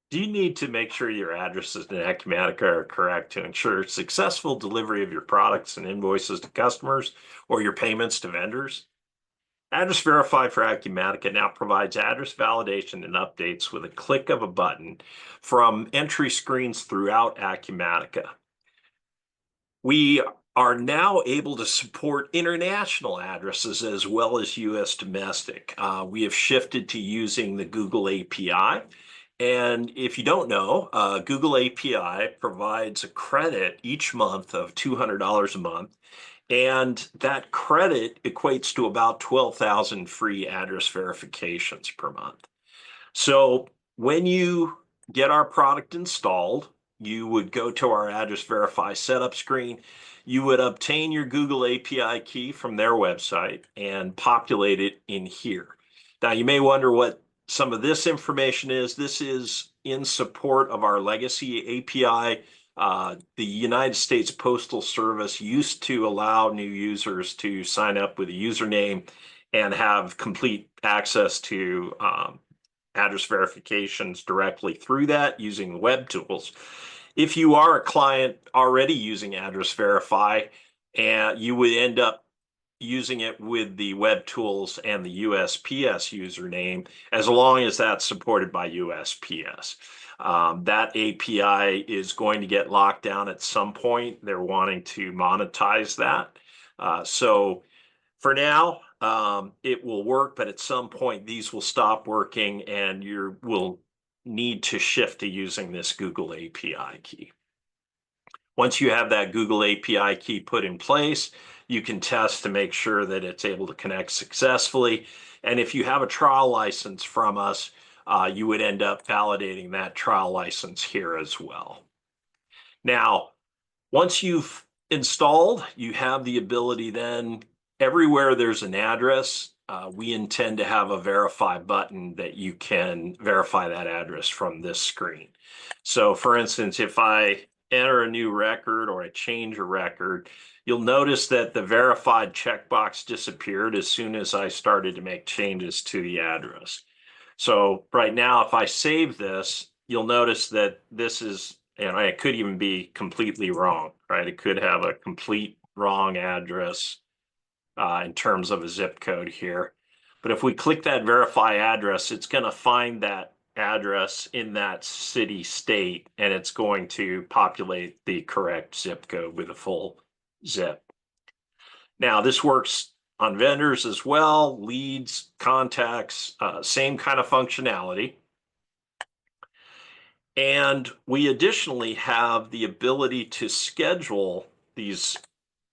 Do you need to make sure your addresses in Acumatica are correct to ensure successful delivery of your products and invoices to customers or your payments to vendors? Address Verify for Acumatica now provides address validation and updates with a click of a button from entry screens throughout Acumatica. We are now able to support international addresses as well as US domestic. We have shifted to using the Google API. And if you don't know, Google API provides a credit each month of $200 a month. And that credit equates to about 12,000 free address verifications per month. So when you get our product installed, you would go to our Address Verify setup screen. You would obtain your Google API key from their website and populate it in here. Now, you may wonder what some of this information is. This is in support of our legacy API. The United States Postal Service used to allow new users to sign up with a username and have complete access to address verifications directly through that using the web tools. If you are a client already using Address Verify, and you would end up using it with the web tools and the USPS username, as long as that's supported by USPS. That API is going to get locked down at some point. They're wanting to monetize that. So for now, it will work, but at some point these will stop working and you will need to shift to using this Google API key. Once you have that Google API key put in place, you can test to make sure that it's able to connect successfully. And if you have a trial license from us, you would end up validating that trial license here as well. Now, once you've installed, you have the ability then, everywhere there's an address, we intend to have a verify button that you can verify that address from this screen. So for instance, if I enter a new record or I change a record, you'll notice that the verified checkbox disappeared as soon as I started to make changes to the address. So right now, if I save this, you'll notice that this is, and it could even be completely wrong, right? It could have a complete wrong address in terms of a zip code here. But if we click that verify address, it's going to find that address in that city state, and it's going to populate the correct zip code with a full zip. Now, this works on vendors as well, leads, contacts, same kind of functionality. And we additionally have the ability to schedule these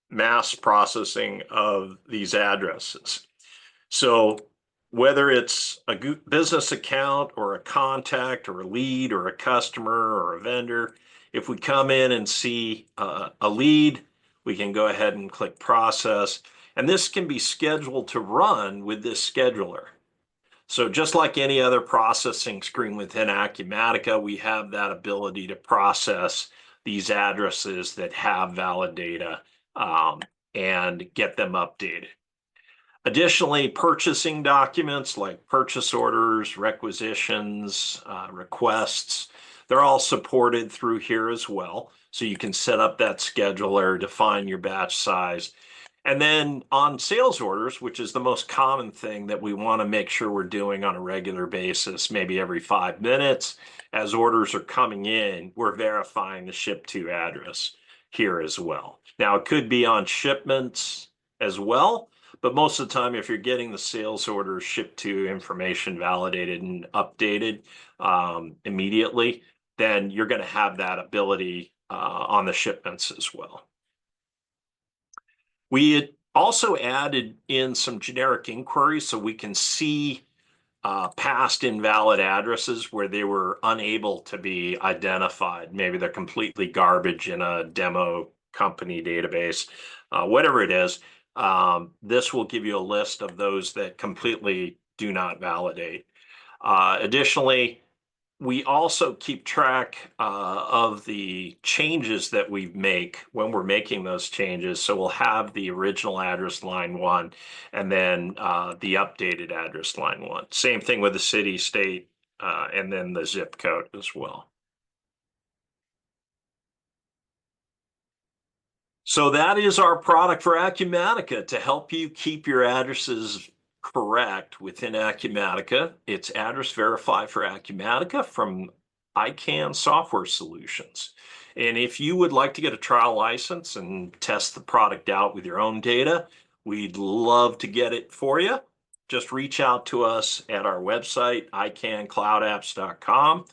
mass processing of these addresses. So whether it's a business account or a contact or a lead or a customer or a vendor, if we come in and see a lead, we can go ahead and click process. And this can be scheduled to run with this scheduler. So just like any other processing screen within Acumatica, we have that ability to process these addresses that have valid data and get them updated. Additionally, purchasing documents like purchase orders, requisitions, requests, they're all supported through here as well. So you can set up that scheduler, define your batch size. And then on sales orders, which is the most common thing that we want to make sure we're doing on a regular basis, maybe every 5 minutes, as orders are coming in, we're verifying the ship to address here as well. Now, it could be on shipments as well, but most of the time, if you're getting the sales orders shipped to information validated and updated immediately, then you're going to have that ability on the shipments as well. We had also added in some generic inquiries so we can see past invalid addresses where they were unable to be identified. Maybe they're completely garbage in a demo company database, whatever it is. This will give you a list of those that completely do not validate. Additionally, we also keep track of the changes that we make when we're making those changes. So we'll have the original address line 1 and then the updated address line 1. Same thing with the city, state, and then the zip code as well. So that is our product for Acumatica to help you keep your addresses correct within Acumatica. It's Address Verify for Acumatica from ICAN Software Solutions. And if you would like to get a trial license and test the product out with your own data, we'd love to get it for you. Just reach out to us at our website, icancloudapps.com,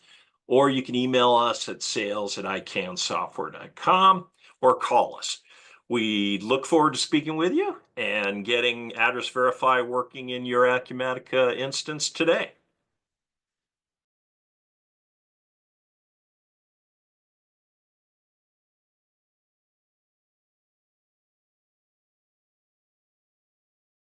or you can email us at sales@icansoftware.com or call us. We look forward to speaking with you and getting Address Verify working in your Acumatica instance today.